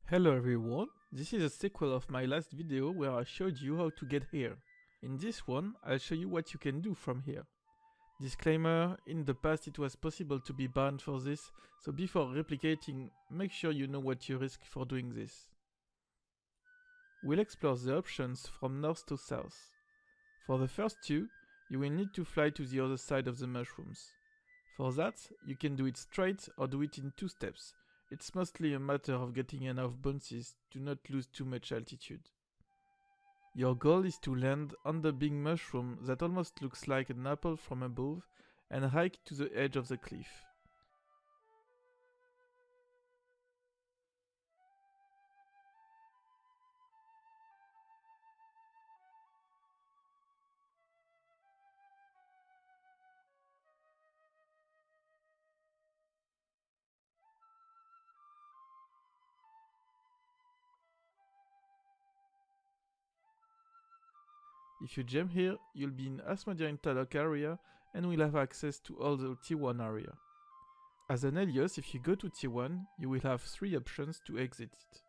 Hello everyone, this is a sequel of my last video where I showed you how to get here. In this one, I'll show you what you can do from here. Disclaimer, in the past it was possible to be banned for this, so before replicating, make sure you know what you risk for doing this. We'll explore the options from north to south. For the first two, you will need to fly to the other side of the mushrooms. For that, you can do it straight or do it in 2 steps. It's mostly a matter of getting enough bounces to not lose too much altitude. Your goal is to land on the big mushroom that almost looks like an apple from above and hike to the edge of the cliff. If you jump here, you'll be in Asmodean Talok area and will have access to all the T1 area. As an elyos, if you go to T1, you will have 3 options to exit it.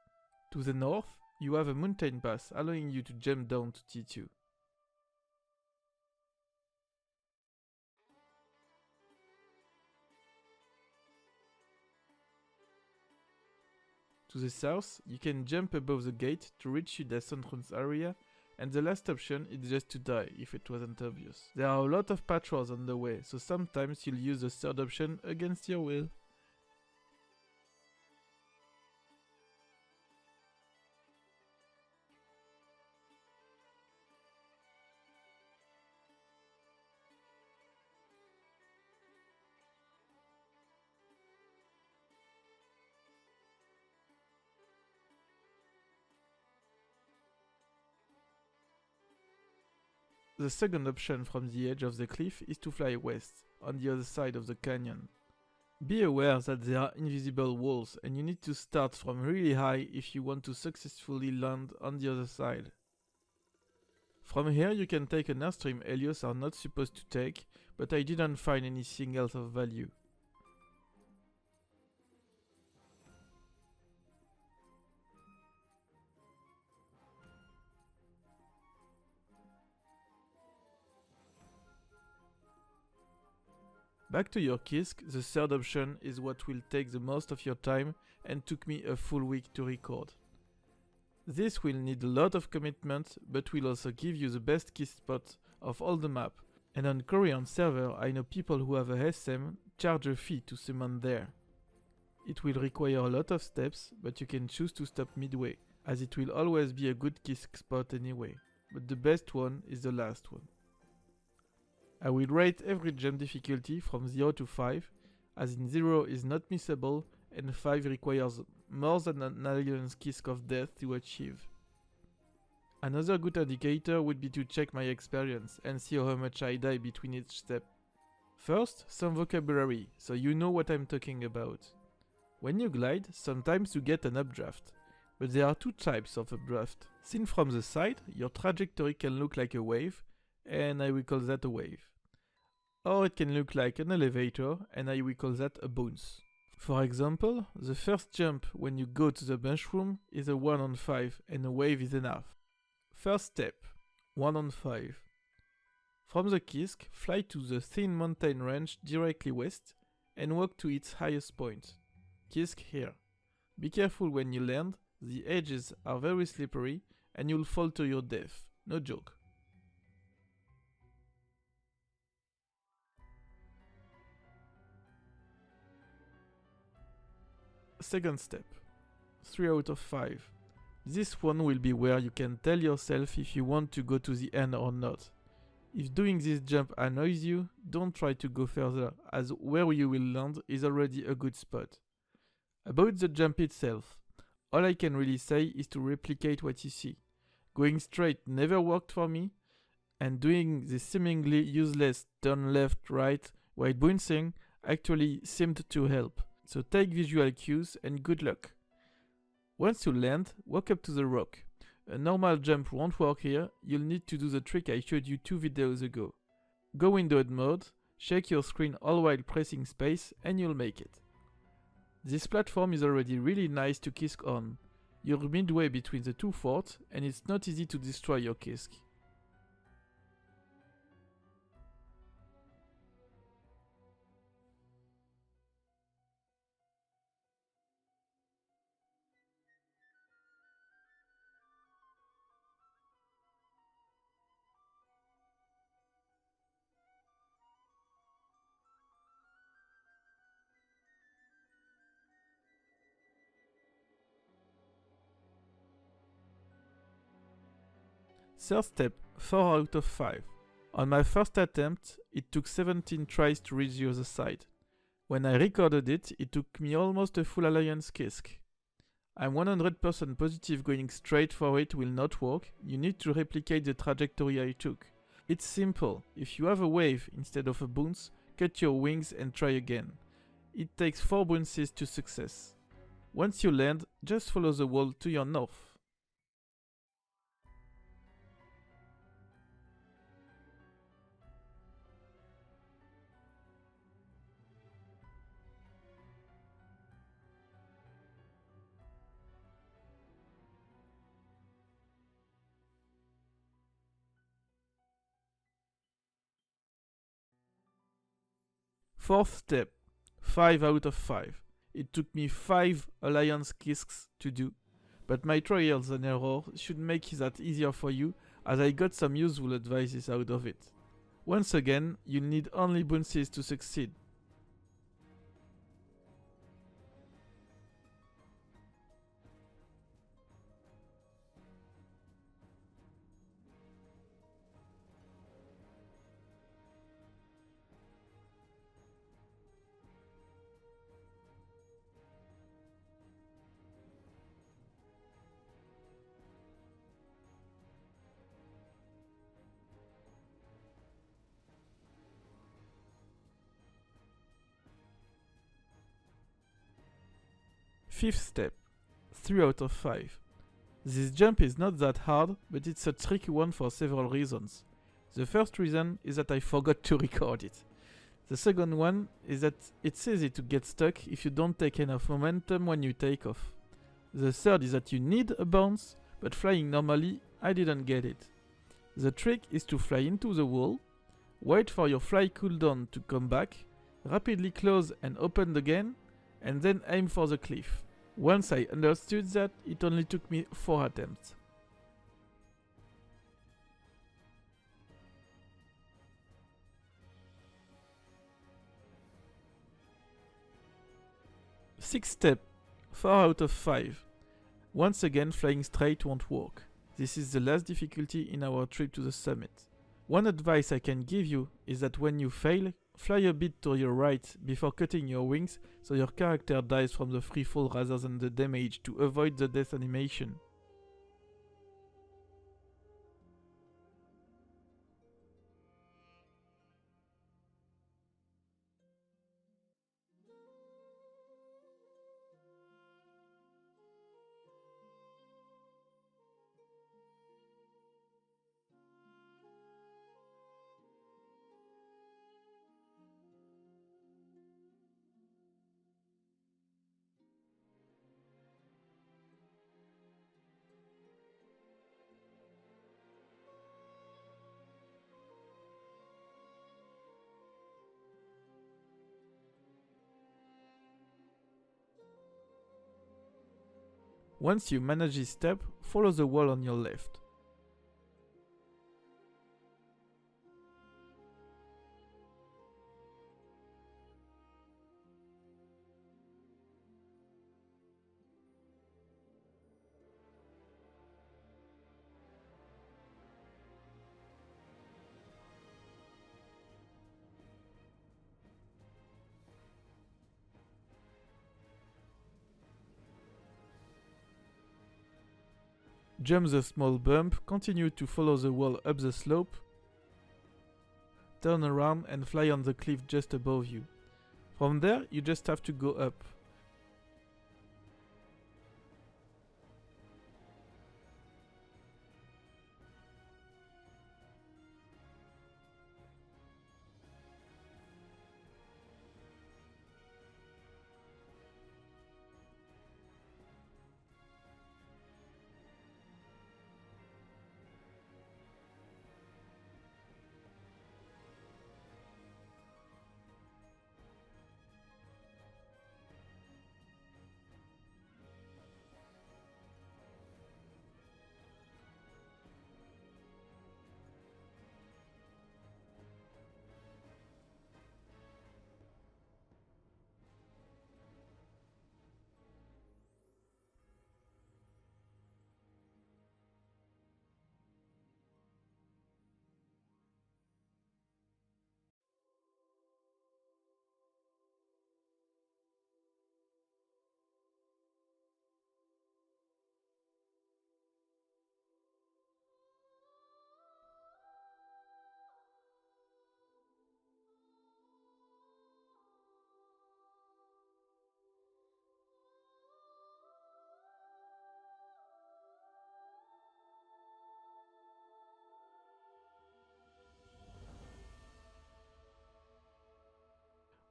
To the north, you have a mountain pass allowing you to jump down to T2. To the south, you can jump above the gate to reach Udas Entrance Area, and the last option is just to die, if it wasn't obvious. There are a lot of patrols on the way, so sometimes you'll use the third option against your will. The second option from the edge of the cliff is to fly west, on the other side of the canyon. Be aware that there are invisible walls and you need to start from really high if you want to successfully land on the other side. From here you can take an airstream elyos are not supposed to take, but I didn't find anything else of value. Back to your kisk, the third option is what will take the most of your time and took me a full week to record. This will need a lot of commitment, but will also give you the best kisk spot of all the map, and on Korean server I know people who have a SM charge a fee to summon there. It will require a lot of steps, but you can choose to stop midway, as it will always be a good kisk spot anyway, but the best one is the last one. I will rate every jump difficulty from 0 to 5, as in 0 is not missable and 5 requires more than an alion's kisk of death to achieve. Another good indicator would be to check my experience and see how much I die between each step. First, some vocabulary, so you know what I'm talking about. When you glide, sometimes you get an updraft, but there are 2 types of updraft. Seen from the side, your trajectory can look like a wave, and I will call that a wave. Or it can look like an elevator, and I will call that a bounce. For example, the first jump when you go to the mushroom is a 1 on 5 and a wave is enough. First step, 1 on 5. From the kisk, fly to the thin mountain range directly west and walk to its highest point. Kisk here. Be careful when you land, the edges are very slippery and you'll fall to your death, no joke. Second step, 3 out of 5. This one will be where you can tell yourself if you want to go to the end or not. If doing this jump annoys you, don't try to go further, as where you will land is already a good spot. About the jump itself, all I can really say is to replicate what you see. Going straight never worked for me, and doing this seemingly useless turn left right while bouncing actually seemed to help. So take visual cues and good luck. Once you land, walk up to the rock. A normal jump won't work here, you'll need to do the trick I showed you 2 videos ago. Go windowed mode, shake your screen all while pressing space and you'll make it. This platform is already really nice to kisk on. You're midway between the two forts, and it's not easy to destroy your kisk. Third step, 4 out of 5. On my first attempt, it took 17 tries to reach the other side. When I recorded it, it took me almost a full alliance kisk. I'm 100% positive going straight for it will not work. You need to replicate the trajectory I took. It's simple. If you have a wave instead of a bounce, cut your wings and try again. It takes 4 bounces to success. Once you land, just follow the wall to your north. Fourth step, 5 out of 5. It took me 5 alliance kisks to do, but my trials and errors should make that easier for you, as I got some useful advices out of it. Once again, you need only bounces to succeed. Fifth step, 3 out of 5. This jump is not that hard, but it's a tricky one for several reasons. The first reason is that I forgot to record it. The second one is that it's easy to get stuck if you don't take enough momentum when you take off. The third is that you need a bounce, but flying normally, I didn't get it. The trick is to fly into the wall, wait for your fly cooldown to come back, rapidly close and open again, and then aim for the cliff. Once I understood that, it only took me 4 attempts. Sixth step, 4 out of 5. Once again, flying straight won't work. This is the last difficulty in our trip to the summit. One advice I can give you is that when you fail, fly a bit to your right before cutting your wings so your character dies from the free fall rather than the damage to avoid the death animation. Once you manage this step, follow the wall on your left. Jump the small bump, continue to follow the wall up the slope, turn around and fly on the cliff just above you. From there, you just have to go up.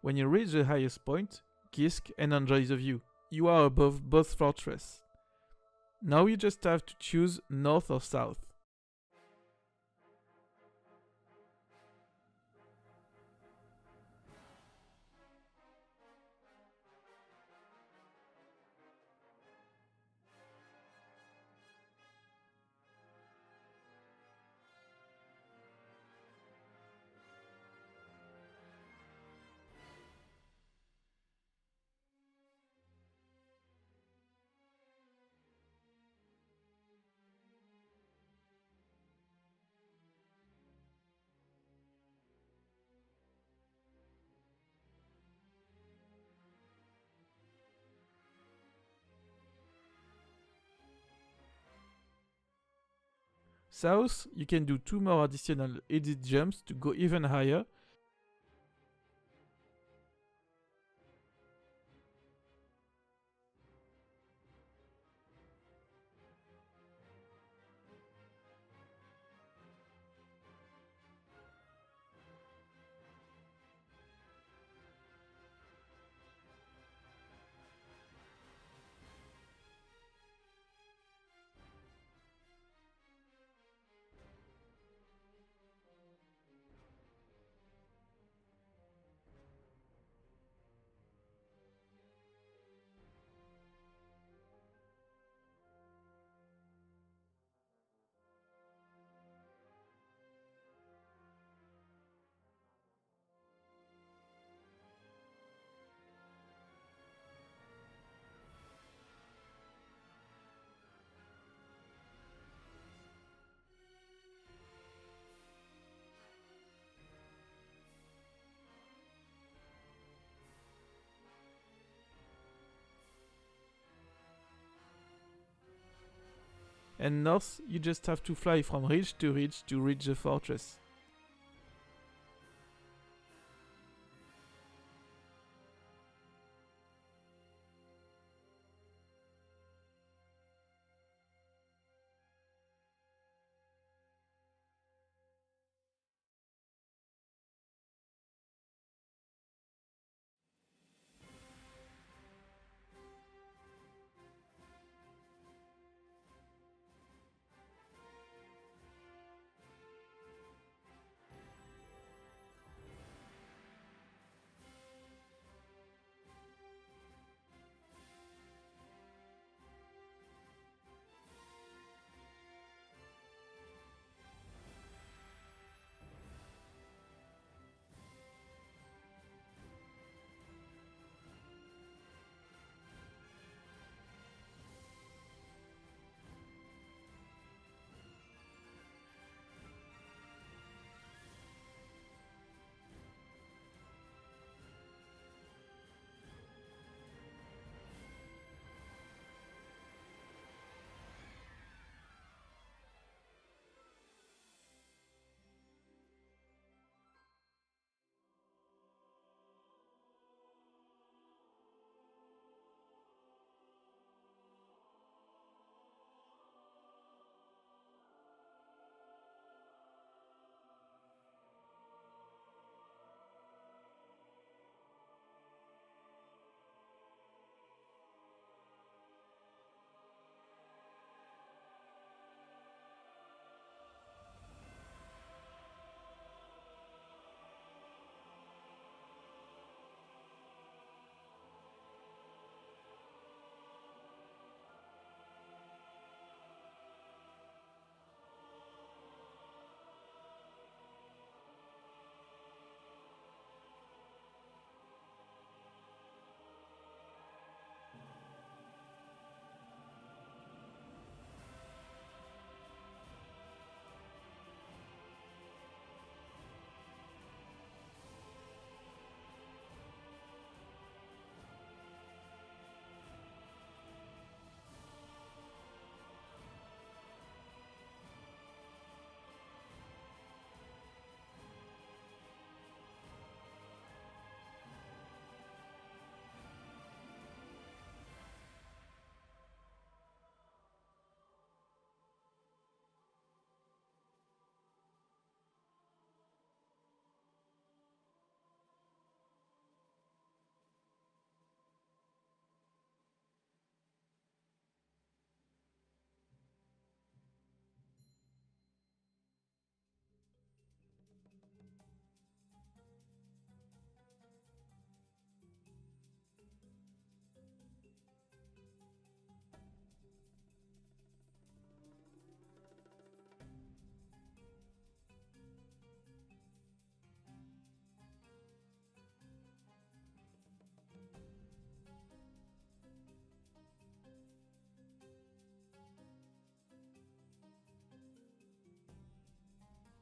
When you reach the highest point, kisk and enjoy the view. You are above both fortresses. Now you just have to choose north or south. South, you can do 2 more additional edit jumps to go even higher. And north, you just have to fly from ridge to reach the fortress.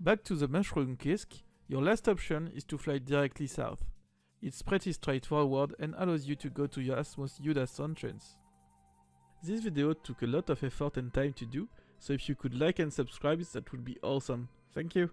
Back to the mushroom kisk, your last option is to fly directly south. It's pretty straightforward and allows you to go to your smooth Udas Entrance. This video took a lot of effort and time to do, so if you could like and subscribe, that would be awesome. Thank you!